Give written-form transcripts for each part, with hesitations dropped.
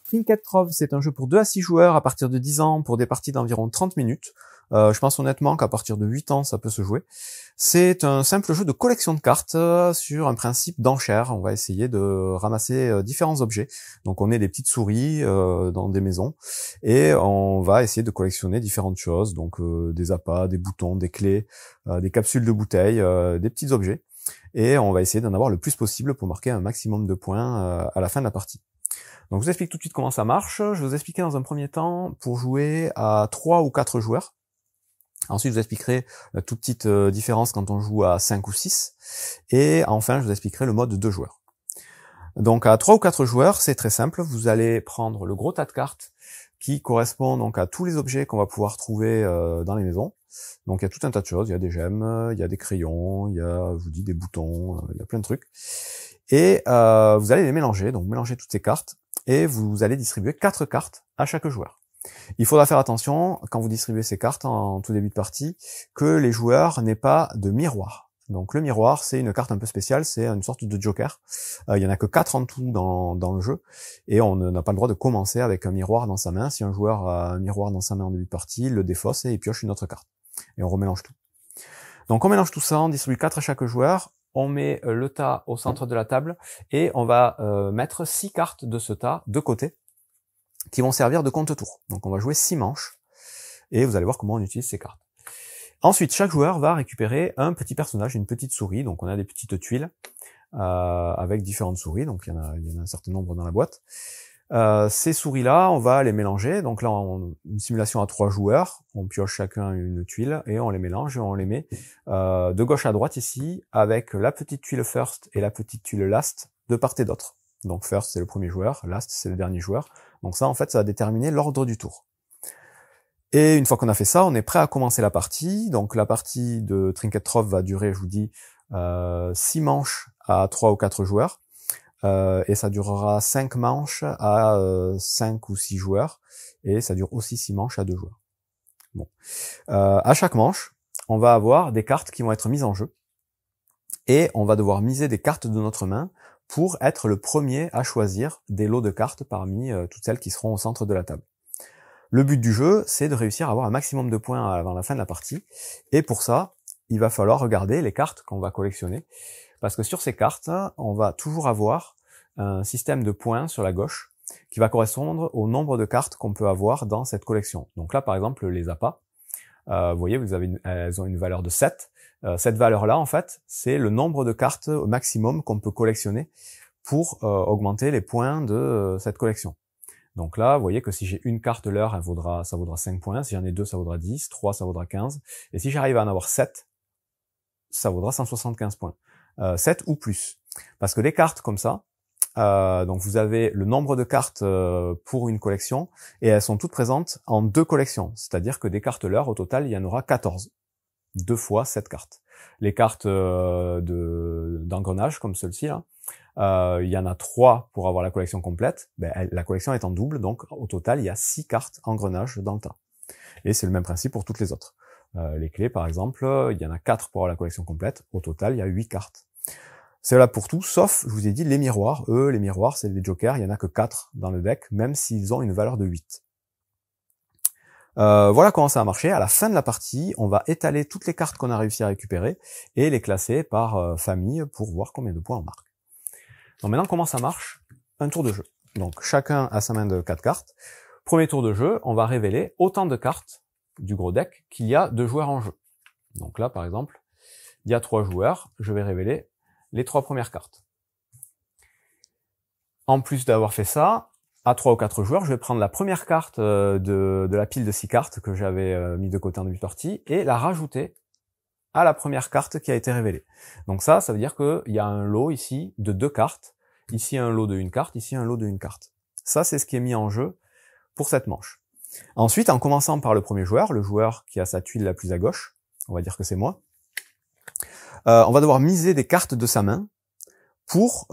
Trinket Trove, c'est un jeu pour 2 à 6 joueurs à partir de 10 ans pour des parties d'environ 30 minutes. Je pense honnêtement qu'à partir de 8 ans, ça peut se jouer. C'est un simple jeu de collection de cartes sur un principe d'enchère. On va essayer de ramasser différents objets. Donc on est des petites souris dans des maisons et on va essayer de collectionner différentes choses. Donc des appâts, des boutons, des clés, des capsules de bouteilles, des petits objets. Et on va essayer d'en avoir le plus possible pour marquer un maximum de points à la fin de la partie. Donc je vous explique tout de suite comment ça marche. Je vais vous expliquer dans un premier temps pour jouer à 3 ou 4 joueurs. Ensuite, je vous expliquerai la toute petite différence quand on joue à 5 ou 6. Et enfin, je vous expliquerai le mode 2 joueurs. Donc à 3 ou 4 joueurs, c'est très simple. Vous allez prendre le gros tas de cartes qui correspond donc à tous les objets qu'on va pouvoir trouver dans les maisons. Donc il y a tout un tas de choses. Il y a des gemmes, il y a des crayons, il y a, je vous dis, des boutons, il y a plein de trucs. Et vous allez les mélanger, donc mélanger toutes ces cartes. Et vous allez distribuer 4 cartes à chaque joueur. Il faudra faire attention, quand vous distribuez ces cartes en tout début de partie, que les joueurs n'aient pas de miroir. Donc le miroir, c'est une carte un peu spéciale, c'est une sorte de joker. Il y en a que 4 en tout dans le jeu, et on n'a pas le droit de commencer avec un miroir dans sa main. Si un joueur a un miroir dans sa main en début de partie, il le défausse et il pioche une autre carte. Et on remélange tout. Donc on mélange tout ça, on distribue 4 à chaque joueur, on met le tas au centre de la table, et on va mettre 6 cartes de ce tas de côté, qui vont servir de compte-tour. Donc on va jouer 6 manches, et vous allez voir comment on utilise ces cartes. Ensuite, chaque joueur va récupérer un petit personnage, une petite souris, donc on a des petites tuiles, avec différentes souris, donc il y en a un certain nombre dans la boîte. Ces souris-là, on va les mélanger, donc là, une simulation à 3 joueurs, on pioche chacun une tuile, et on les mélange, et on les met de gauche à droite ici, avec la petite tuile first et la petite tuile last, de part et d'autre. Donc first, c'est le premier joueur, last, c'est le dernier joueur. Donc ça, en fait, ça va déterminer l'ordre du tour. Et une fois qu'on a fait ça, on est prêt à commencer la partie. Donc la partie de Trinket Trove va durer, je vous dis, 6 manches à 3 ou 4 joueurs. Et ça durera 5 manches à 5 ou 6 joueurs. Et ça dure aussi 6 manches à 2 joueurs. Bon. À chaque manche, on va avoir des cartes qui vont être mises en jeu. Et on va devoir miser des cartes de notre main pour être le premier à choisir des lots de cartes parmi toutes celles qui seront au centre de la table. Le but du jeu, c'est de réussir à avoir un maximum de points avant la fin de la partie. Et pour ça, il va falloir regarder les cartes qu'on va collectionner. Parce que sur ces cartes, on va toujours avoir un système de points sur la gauche qui va correspondre au nombre de cartes qu'on peut avoir dans cette collection. Donc là, par exemple, les appâts, vous voyez, elles ont une valeur de 7. Cette valeur-là, en fait, c'est le nombre de cartes au maximum qu'on peut collectionner pour augmenter les points de cette collection. Donc là, vous voyez que si j'ai une carte l'heure, ça vaudra 5 points. Si j'en ai 2, ça vaudra 10. 3, ça vaudra 15. Et si j'arrive à en avoir 7, ça vaudra 175 points. 7 ou plus. Parce que les cartes comme ça, donc vous avez le nombre de cartes pour une collection, et elles sont toutes présentes en 2 collections. C'est-à-dire que des cartes l'heure, au total, il y en aura 14. 2 fois 7 cartes. Les cartes d'engrenage, comme celle-ci, là, il y en a 3 pour avoir la collection complète. La collection est en double, donc au total, il y a 6 cartes engrenage dans le tas. Et c'est le même principe pour toutes les autres. Les clés, par exemple, il y en a 4 pour avoir la collection complète. Au total, il y a 8 cartes. C'est là pour tout, sauf, je vous ai dit, les miroirs. Eux, les miroirs, c'est des jokers, il y en a que 4 dans le deck, même s'ils ont une valeur de 8. Voilà comment ça a marché. À la fin de la partie, on va étaler toutes les cartes qu'on a réussi à récupérer et les classer par famille pour voir combien de points on marque. Donc maintenant, comment ça marche? Un tour de jeu. Donc chacun a sa main de 4 cartes. Premier tour de jeu, on va révéler autant de cartes du gros deck qu'il y a de joueurs en jeu. Donc là, par exemple, il y a 3 joueurs, je vais révéler les 3 premières cartes. En plus d'avoir fait ça, à 3 ou 4 joueurs, je vais prendre la première carte de la pile de 6 cartes que j'avais mis de côté en début de partie et la rajouter à la première carte qui a été révélée. Donc ça veut dire qu'il y a un lot ici de 2 cartes, ici un lot de 1 carte, ici un lot de 1 carte. Ça, c'est ce qui est mis en jeu pour cette manche. Ensuite, en commençant par le premier joueur, le joueur qui a sa tuile la plus à gauche, on va dire que c'est moi, on va devoir miser des cartes de sa main pour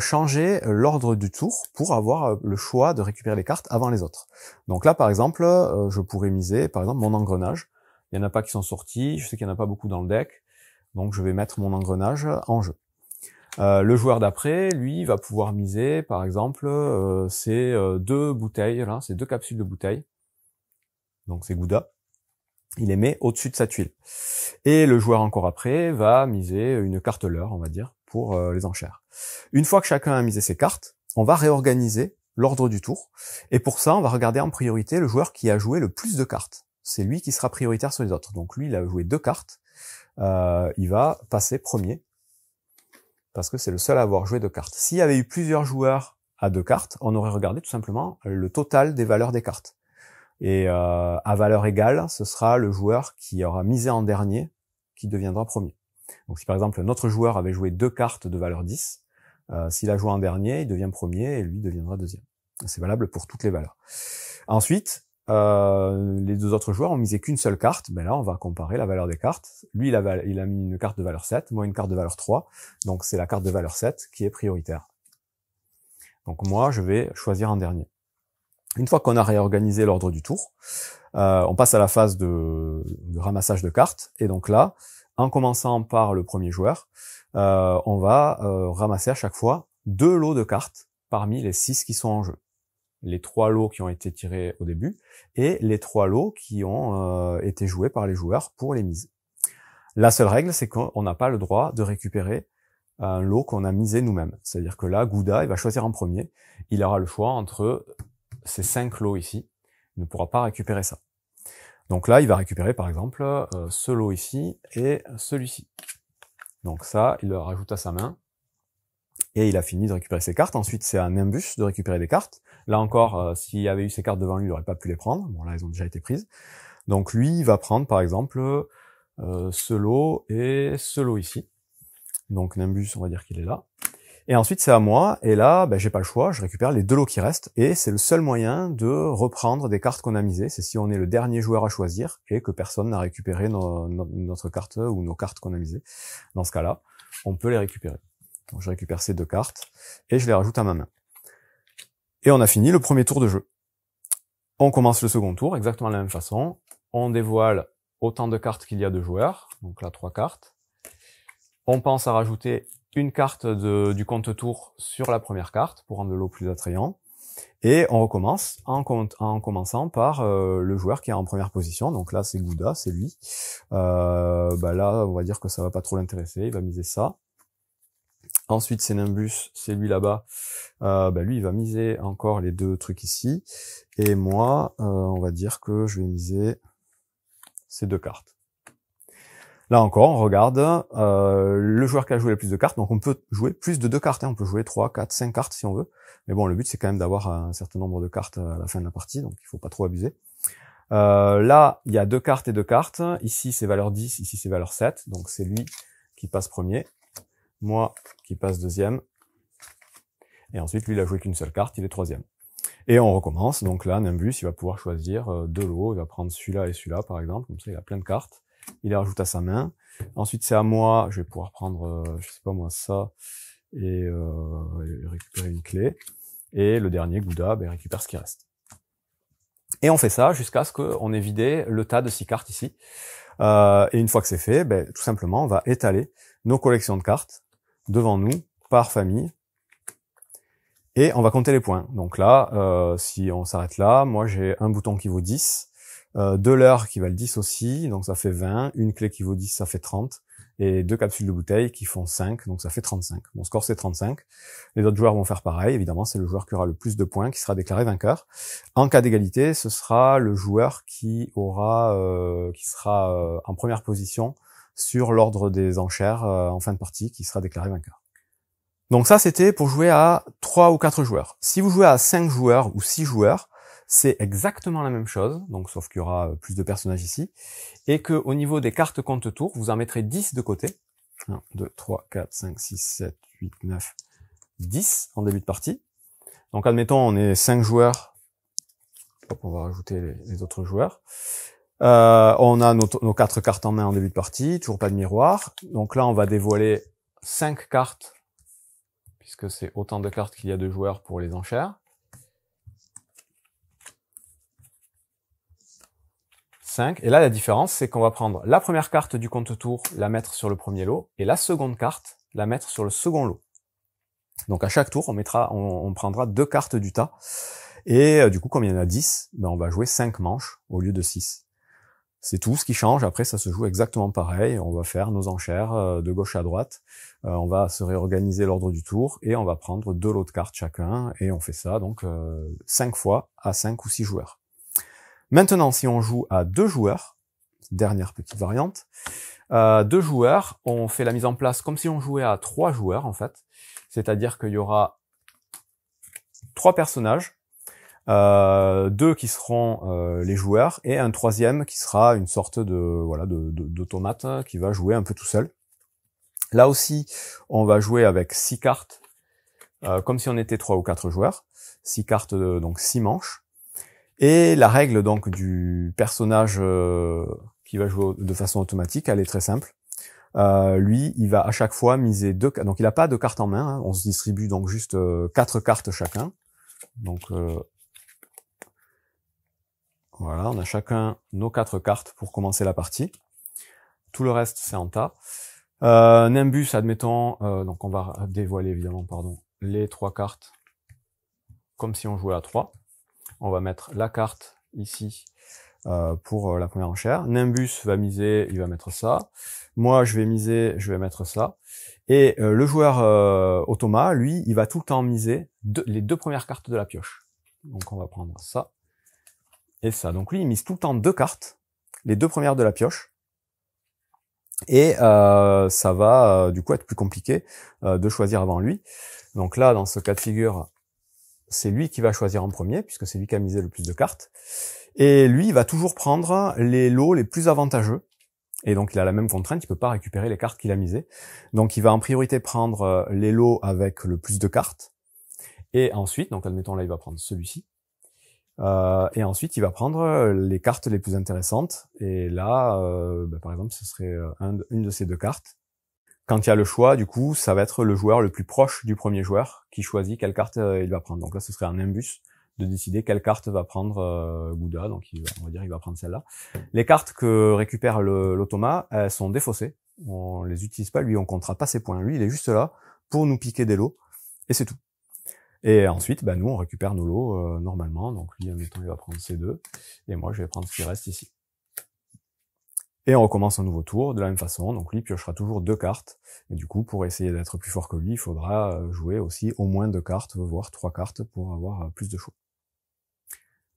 changer l'ordre du tour, pour avoir le choix de récupérer les cartes avant les autres. Donc là, par exemple, je pourrais miser, par exemple, mon engrenage. Il n'y en a pas qui sont sortis, je sais qu'il n'y en a pas beaucoup dans le deck, donc je vais mettre mon engrenage en jeu. Le joueur d'après, lui, va pouvoir miser, par exemple, ces 2 bouteilles, là, ces 2 capsules de bouteilles. Donc c'est Gouda. Il les met au-dessus de sa tuile. Et le joueur encore après va miser une carte leurre, on va dire, pour les enchères. Une fois que chacun a misé ses cartes, on va réorganiser l'ordre du tour. Et pour ça, on va regarder en priorité le joueur qui a joué le plus de cartes. C'est lui qui sera prioritaire sur les autres. Donc lui, il a joué 2 cartes. Il va passer premier, parce que c'est le seul à avoir joué 2 cartes. S'il y avait eu plusieurs joueurs à 2 cartes, on aurait regardé tout simplement le total des valeurs des cartes. Et à valeur égale, ce sera le joueur qui aura misé en dernier qui deviendra premier. Donc si par exemple notre joueur avait joué 2 cartes de valeur 10, s'il a joué en dernier, il devient premier et lui deviendra deuxième. C'est valable pour toutes les valeurs. Ensuite, les 2 autres joueurs ont misé qu'une seule carte. Ben là, on va comparer la valeur des cartes. Lui, il a mis une carte de valeur 7, moi une carte de valeur 3. Donc c'est la carte de valeur 7 qui est prioritaire. Donc moi, je vais choisir en dernier. Une fois qu'on a réorganisé l'ordre du tour, on passe à la phase de ramassage de cartes. Et donc là, en commençant par le premier joueur, on va ramasser à chaque fois 2 lots de cartes parmi les 6 qui sont en jeu. Les 3 lots qui ont été tirés au début et les 3 lots qui ont été joués par les joueurs pour les mises. La seule règle, c'est qu'on n'a pas le droit de récupérer un lot qu'on a misé nous-mêmes. C'est-à-dire que là, Gouda, il va choisir en premier. Il aura le choix entre ces 5 lots ici. Il ne pourra pas récupérer ça. Donc là, il va récupérer par exemple ce lot ici et celui-ci. Donc ça, il le rajoute à sa main. Et il a fini de récupérer ses cartes. Ensuite, c'est à Nimbus de récupérer des cartes. Là encore, s'il y avait eu ses cartes devant lui, il n'aurait pas pu les prendre. Bon, là, elles ont déjà été prises. Donc lui, il va prendre, par exemple, ce lot et ce lot ici. Donc Nimbus, on va dire qu'il est là. Et ensuite, c'est à moi. Et là, ben, j'ai pas le choix. Je récupère les 2 lots qui restent. Et c'est le seul moyen de reprendre des cartes qu'on a misées. C'est si on est le dernier joueur à choisir et que personne n'a récupéré notre carte ou nos cartes qu'on a misées. Dans ce cas-là, on peut les récupérer. Donc je récupère ces 2 cartes et je les rajoute à ma main. Et on a fini le premier tour de jeu. On commence le second tour, exactement de la même façon. On dévoile autant de cartes qu'il y a de joueurs. Donc là, 3 cartes. On pense à rajouter une carte du compte-tour sur la première carte pour rendre le lot plus attrayant. Et on recommence en commençant par le joueur qui est en première position. Donc là, c'est Gouda, c'est lui. Bah là, on va dire que ça va pas trop l'intéresser. Il va miser ça. Ensuite, c'est Nimbus, c'est lui là-bas. Lui, il va miser encore les 2 trucs ici. Et moi, on va dire que je vais miser ces 2 cartes. Là encore, on regarde le joueur qui a joué le plus de cartes. Donc, on peut jouer plus de 2 cartes. Hein. On peut jouer 3, 4, 5 cartes si on veut. Mais bon, le but, c'est quand même d'avoir un certain nombre de cartes à la fin de la partie. Donc, il faut pas trop abuser. Là, il y a 2 cartes et 2 cartes. Ici, c'est valeur 10. Ici, c'est valeur 7. Donc, c'est lui qui passe premier. Moi qui passe deuxième. Et ensuite, lui, il a joué qu'une seule carte, il est troisième. Et on recommence. Donc là, Nimbus, il va pouvoir choisir 2 lots. Il va prendre celui-là et celui-là, par exemple. Comme ça, il a plein de cartes. Il les rajoute à sa main. Ensuite, c'est à moi. Je vais pouvoir prendre, je sais pas moi, ça. Et récupérer une clé. Et le dernier, Gouda, il récupère ce qui reste. Et on fait ça jusqu'à ce qu'on ait vidé le tas de 6 cartes ici. Et une fois que c'est fait, tout simplement, on va étaler nos collections de cartes devant nous, par famille, et on va compter les points. Donc là, si on s'arrête là, moi j'ai un bouton qui vaut 10, 2 leurres qui valent 10 aussi, donc ça fait 20, une clé qui vaut 10, ça fait 30, et 2 capsules de bouteilles qui font 5, donc ça fait 35. Mon score c'est 35. Les autres joueurs vont faire pareil, évidemment c'est le joueur qui aura le plus de points qui sera déclaré vainqueur. En cas d'égalité, ce sera le joueur qui sera en première position sur l'ordre des enchères en fin de partie, qui sera déclaré vainqueur. Donc ça, c'était pour jouer à 3 ou 4 joueurs. Si vous jouez à 5 joueurs ou 6 joueurs, c'est exactement la même chose, donc sauf qu'il y aura plus de personnages ici, et que au niveau des cartes compte-tour, vous en mettrez 10 de côté. 1, 2, 3, 4, 5, 6, 7, 8, 9, 10 en début de partie. Donc admettons, on est 5 joueurs. Hop, on va rajouter les autres joueurs. On a nos 4 cartes en main en début de partie, toujours pas de miroir. Donc là, on va dévoiler 5 cartes, puisque c'est autant de cartes qu'il y a de joueurs pour les enchères. 5. Et là, la différence, c'est qu'on va prendre la première carte du compte-tour, la mettre sur le premier lot, et la seconde carte, la mettre sur le second lot. Donc à chaque tour, on prendra 2 cartes du tas. Et du coup, comme il y en a 10, ben on va jouer 5 manches au lieu de 6. C'est tout ce qui change. Après, ça se joue exactement pareil. On va faire nos enchères de gauche à droite. On va se réorganiser l'ordre du tour et on va prendre 2 lots de cartes chacun. Et on fait ça donc 5 fois à 5 ou 6 joueurs. Maintenant, si on joue à 2 joueurs, dernière petite variante, 2 joueurs, on fait la mise en place comme si on jouait à 3 joueurs en fait. C'est-à-dire qu'il y aura 3 personnages, 2 qui seront les joueurs et un troisième qui sera une sorte d'automate qui va jouer un peu tout seul. Là aussi, on va jouer avec 6 cartes, comme si on était 3 ou 4 joueurs. 6 cartes, donc 6 manches. Et la règle donc du personnage qui va jouer de façon automatique, elle est très simple. Lui, il va à chaque fois miser 2 cartes. Donc il n'a pas de cartes en main, hein. On se distribue donc juste 4 cartes chacun. Donc voilà, on a chacun nos 4 cartes pour commencer la partie. Tout le reste, c'est en tas. Nimbus, admettons, donc on va dévoiler évidemment, les 3 cartes comme si on jouait à 3. On va mettre la carte ici pour la première enchère. Nimbus va miser, il va mettre ça. Moi, je vais miser, je vais mettre ça. Et le joueur Automa, lui, il va tout le temps miser les 2 premières cartes de la pioche. Donc on va prendre ça et ça. Donc lui, il mise tout le temps 2 cartes, les 2 premières de la pioche. Et ça va du coup être plus compliqué de choisir avant lui. Donc là, dans ce cas de figure, c'est lui qui va choisir en premier, puisque c'est lui qui a misé le plus de cartes. Et lui, il va toujours prendre les lots les plus avantageux. Et donc, il a la même contrainte, il peut pas récupérer les cartes qu'il a misées. Donc, il va en priorité prendre les lots avec le plus de cartes. Et ensuite, donc admettons là, il va prendre celui-ci. Et ensuite, il va prendre les cartes les plus intéressantes. Et là, par exemple, ce serait une de ces 2 cartes. Quand il y a le choix, du coup, ça va être le joueur le plus proche du premier joueur qui choisit quelle carte il va prendre. Donc là, ce serait un Nimbus de décider quelle carte va prendre Gouda. Donc on va dire il va prendre celle-là. Les cartes que récupère l'automa, elles sont défaussées. On les utilise pas. Lui, on comptera pas ses points. Lui, il est juste là pour nous piquer des lots. Et c'est tout. Et ensuite, nous, on récupère nos lots normalement. Donc lui, admettons, il va prendre ces 2. Et moi, je vais prendre ce qui reste ici. Et on recommence un nouveau tour de la même façon. Donc lui piochera toujours 2 cartes. Et du coup, pour essayer d'être plus fort que lui, il faudra jouer aussi au moins 2 cartes, voire 3 cartes pour avoir plus de choix.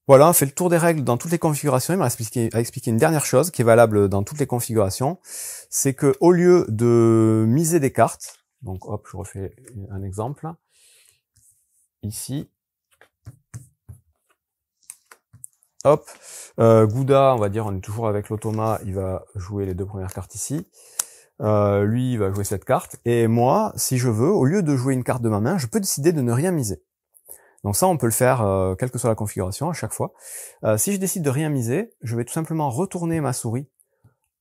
Voilà, on fait le tour des règles dans toutes les configurations. Il m'a expliqué une dernière chose qui est valable dans toutes les configurations. C'est que au lieu de miser des cartes, donc hop, je refais un exemple. Ici. Hop, Gouda, on va dire, on est toujours avec l'automa, il va jouer les 2 premières cartes ici. Lui, il va jouer cette carte. Et moi, si je veux, au lieu de jouer une carte de ma main, je peux décider de ne rien miser. Donc ça, on peut le faire, quelle que soit la configuration, à chaque fois. Si je décide de rien miser, je vais tout simplement retourner ma souris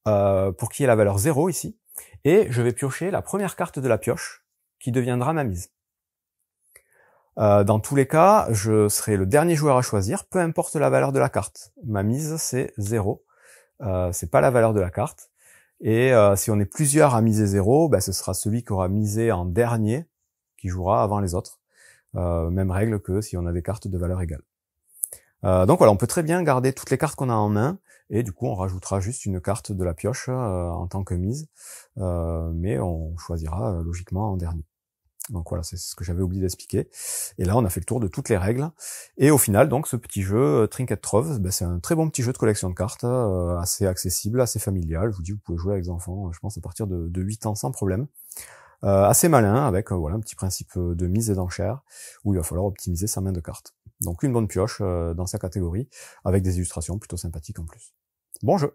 pour qu'il y ait la valeur 0 ici. Et je vais piocher la première carte de la pioche, qui deviendra ma mise. Dans tous les cas, je serai le dernier joueur à choisir, peu importe la valeur de la carte. Ma mise, c'est 0. C'est pas la valeur de la carte. Et si on est plusieurs à miser 0, ce sera celui qui aura misé en dernier qui jouera avant les autres. Même règle que si on a des cartes de valeur égale. Donc voilà, on peut très bien garder toutes les cartes qu'on a en main, et du coup on rajoutera juste une carte de la pioche en tant que mise, mais on choisira logiquement en dernier. Donc voilà, c'est ce que j'avais oublié d'expliquer. Et là, on a fait le tour de toutes les règles. Et au final, donc, ce petit jeu Trinket Trove, c'est un très bon petit jeu de collection de cartes, assez accessible, assez familial. Je vous dis, vous pouvez jouer avec les enfants, je pense, à partir de 8 ans sans problème. Assez malin, avec un petit principe de mise et d'enchère, où il va falloir optimiser sa main de cartes. Donc une bonne pioche dans sa catégorie, avec des illustrations plutôt sympathiques en plus. Bon jeu!